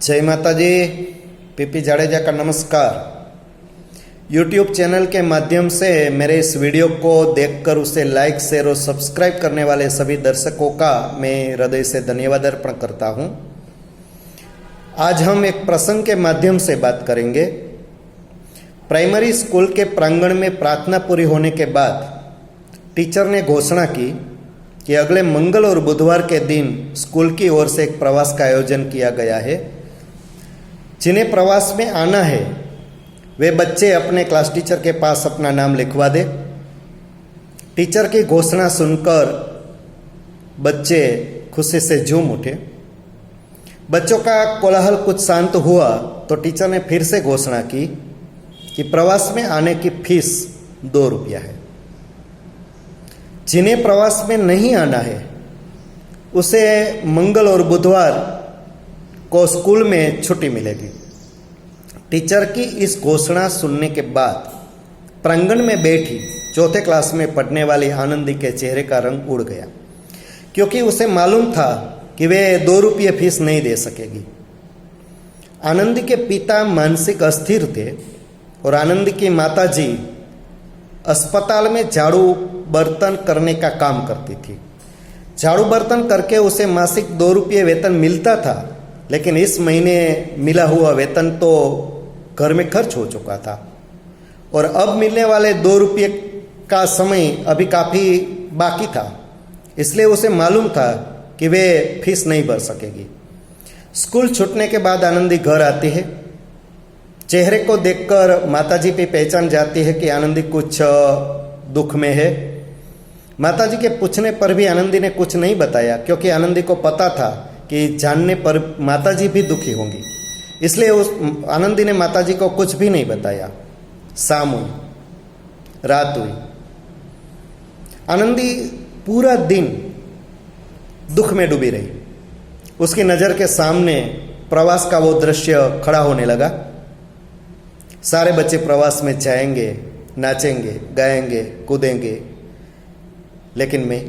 जय माता जी। पीपी जाडेजा का नमस्कार। YouTube चैनल के माध्यम से मेरे इस वीडियो को देखकर उसे लाइक, शेयर और सब्सक्राइब करने वाले सभी दर्शकों का मैं हृदय से धन्यवाद अर्पण करता हूं। आज हम एक प्रसंग के माध्यम से बात करेंगे। प्राइमरी स्कूल के प्रांगण में प्रार्थना पूरी होने के बाद टीचर ने घोषणा की कि अगले मंगल और बुधवार के दिन स्कूल की ओर से एक प्रवास का आयोजन किया गया है। जिन्हें प्रवास में आना है वे बच्चे अपने क्लास टीचर के पास अपना नाम लिखवा दे। टीचर की घोषणा सुनकर बच्चे खुशी से झूम उठे। बच्चों का कोलाहल कुछ शांत हुआ तो टीचर ने फिर से घोषणा की कि प्रवास में आने की फीस 2 रुपया है। जिन्हें प्रवास में नहीं आना है उसे मंगल और बुधवार को स्कूल में छुट्टी मिलेगी। टीचर की इस घोषणा सुनने के बाद प्रांगण में बैठी 4th क्लास में पढ़ने वाली आनंदी के चेहरे का रंग उड़ गया, क्योंकि उसे मालूम था कि वे 2 रुपये फीस नहीं दे सकेगी। आनंदी के पिता मानसिक अस्थिर थे और आनंदी की माताजी अस्पताल में झाड़ू बर्तन करने का काम करती थी। झाड़ू बर्तन करके उसे मासिक 2 रुपये वेतन मिलता था, लेकिन इस महीने मिला हुआ वेतन तो घर में खर्च हो चुका था और अब मिलने वाले 2 रुपये का समय अभी काफ़ी बाकी था। इसलिए उसे मालूम था कि वे फीस नहीं भर सकेगी। स्कूल छूटने के बाद आनंदी घर आती है। चेहरे को देखकर माताजी भी पहचान जाती है कि आनंदी कुछ दुख में है। माताजी के पूछने पर भी आनंदी ने कुछ नहीं बताया, क्योंकि आनंदी को पता था कि जानने पर माताजी भी दुखी होंगी। इसलिए उस आनंदी ने माताजी को कुछ भी नहीं बताया। शाम हुई, रात हुई। आनंदी पूरा दिन दुख में डूबी रही। उसकी नज़र के सामने प्रवास का वो दृश्य खड़ा होने लगा। सारे बच्चे प्रवास में जाएंगे, नाचेंगे, गाएंगे, कूदेंगे, लेकिन मैं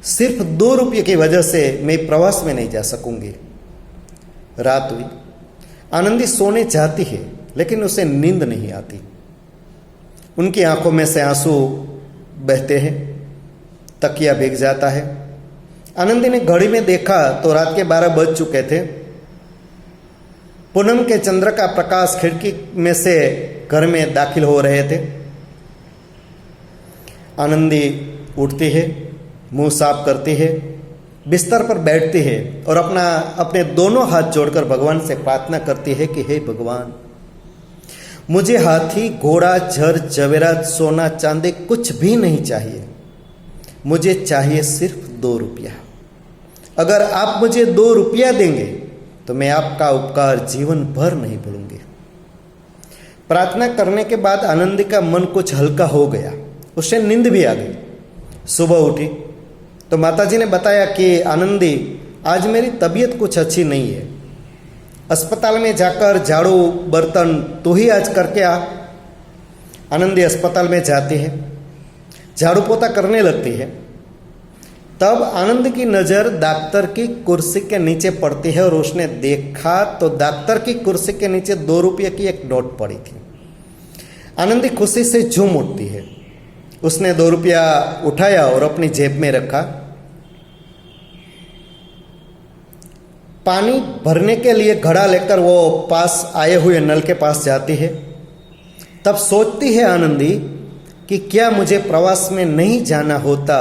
सिर्फ 2 रुपये की वजह से मैं प्रवास में नहीं जा सकूंगी। रात हुई। आनंदी सोने जाती है, लेकिन उसे नींद नहीं आती। उनकी आंखों में से आंसू बहते हैं, तकिया भीग जाता है। आनंदी ने घड़ी में देखा तो रात के 12 बज चुके थे। पूनम के चंद्र का प्रकाश खिड़की में से घर में दाखिल हो रहे थे। आनंदी उठती है, मुंह साफ करती है, बिस्तर पर बैठती है और अपने दोनों हाथ जोड़कर भगवान से प्रार्थना करती है कि हे भगवान, मुझे हाथी, घोड़ा, झर, जवेरात, सोना, चांदी कुछ भी नहीं चाहिए। मुझे चाहिए सिर्फ 2 रुपया। अगर आप मुझे 2 रुपया देंगे तो मैं आपका उपकार जीवन भर नहीं भूलूंगी। प्रार्थना करने के बाद आनंदी का मन कुछ हल्का हो गया। उसे नींद भी आ गई। सुबह उठी तो माताजी ने बताया कि आनंदी, आज मेरी तबीयत कुछ अच्छी नहीं है। अस्पताल में जाकर झाड़ू बर्तन तू ही आज करके आ। आनंदी अस्पताल में जाती है, झाड़ू पोता करने लगती है। तब आनंद की नज़र डॉक्टर की कुर्सी के नीचे पड़ती है और उसने देखा तो डॉक्टर की कुर्सी के नीचे 2 रुपये की एक नोट पड़ी थी। आनंदी खुशी से झूम उठती है। उसने 2 रुपया उठाया और अपनी जेब में रखा। पानी भरने के लिए घड़ा लेकर वो पास आए हुए नल के पास जाती है। तब सोचती है आनंदी कि क्या मुझे प्रवास में नहीं जाना होता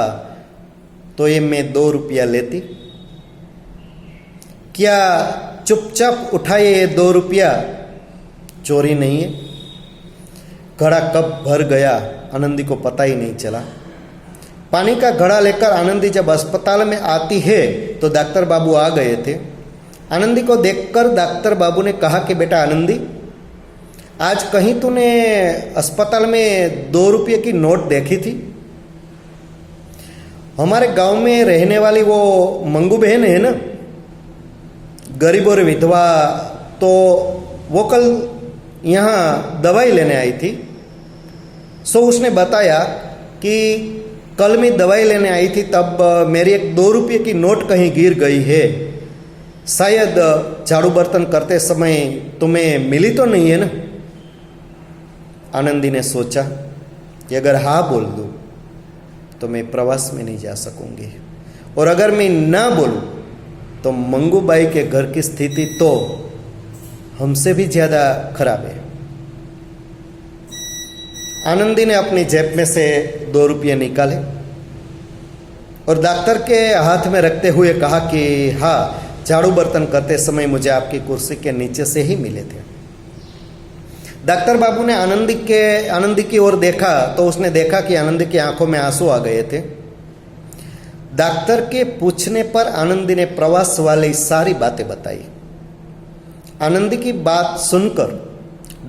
तो ये मैं 2 रुपया लेती। क्या चुपचाप उठाए ये 2 रुपया चोरी नहीं है? घड़ा कब भर गया आनंदी को पता ही नहीं चला। पानी का घड़ा लेकर आनंदी जब अस्पताल में आती है तो डॉक्टर बाबू आ गए थे। आनंदी को देखकर डॉक्टर बाबू ने कहा कि बेटा आनंदी, आज कहीं तूने अस्पताल में 2 रुपये की नोट देखी थी? हमारे गांव में रहने वाली वो मंगू बहन है ना, गरीब और विधवा, तो वो कल यहाँ दवाई लेने आई थी। सो उसने बताया कि कल मैं दवाई लेने आई थी, तब मेरी एक 2 रुपये की नोट कहीं गिर गई है। शायद झाड़ू बर्तन करते समय तुम्हें मिली तो नहीं है ना? आनंदी ने सोचा कि अगर हाँ बोल दूँ तो मैं प्रवास में नहीं जा सकूंगी, और अगर मैं ना बोलूँ तो मंगूबाई के घर की स्थिति तो हमसे भी ज़्यादा खराब है। आनंदी ने अपनी जेब में से 2 रुपये निकाले और डॉक्टर के हाथ में रखते हुए कहा कि हाँ, झाड़ू बर्तन करते समय मुझे आपकी कुर्सी के नीचे से ही मिले थे। डॉक्टर बाबू ने आनंदी की ओर देखा तो उसने देखा कि आनंदी की आंखों में आंसू आ गए थे। डॉक्टर के पूछने पर आनंदी ने प्रवास वाली सारी बातें बताई। आनंदी की बात सुनकर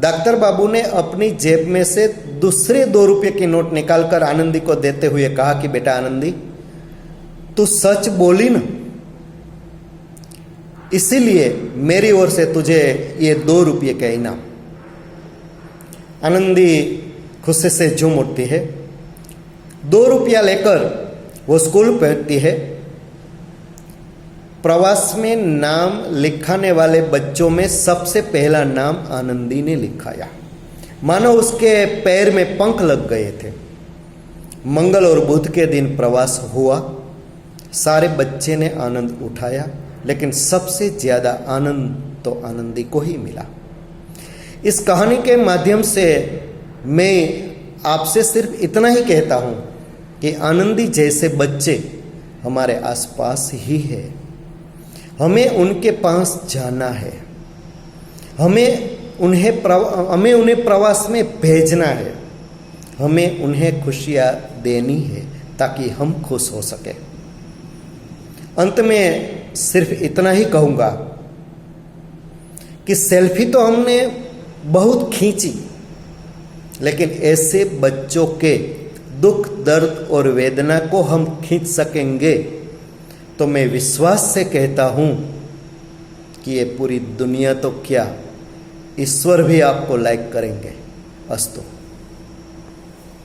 डॉक्टर बाबू ने अपनी जेब में से दूसरे 2 रुपये की नोट निकालकर आनंदी को देते हुए कहा कि बेटा आनंदी, तू सच बोली ना, इसीलिए मेरी ओर से तुझे ये 2 रुपये का इनाम। आनंदी खुशी से झूम उठती है। 2 रुपया लेकर वो स्कूल पहुंचती है। प्रवास में नाम लिखाने वाले बच्चों में सबसे पहला नाम आनंदी ने लिखाया, मानो उसके पैर में पंख लग गए थे। मंगल और बुध के दिन प्रवास हुआ। सारे बच्चे ने आनंद उठाया, लेकिन सबसे ज़्यादा आनंद तो आनंदी को ही मिला। इस कहानी के माध्यम से मैं आपसे सिर्फ इतना ही कहता हूँ कि आनंदी जैसे बच्चे हमारे आसपास ही है। हमें उनके पास जाना है, हमें उन्हें प्रवास में भेजना है, हमें उन्हें खुशियाँ देनी है ताकि हम खुश हो सके। अंत में सिर्फ इतना ही कहूँगा कि सेल्फी तो हमने बहुत खींची, लेकिन ऐसे बच्चों के दुख, दर्द और वेदना को हम खींच सकेंगे तो मैं विश्वास से कहता हूँ कि ये पूरी दुनिया तो क्या, ईश्वर भी आपको लाइक करेंगे। अस्तु।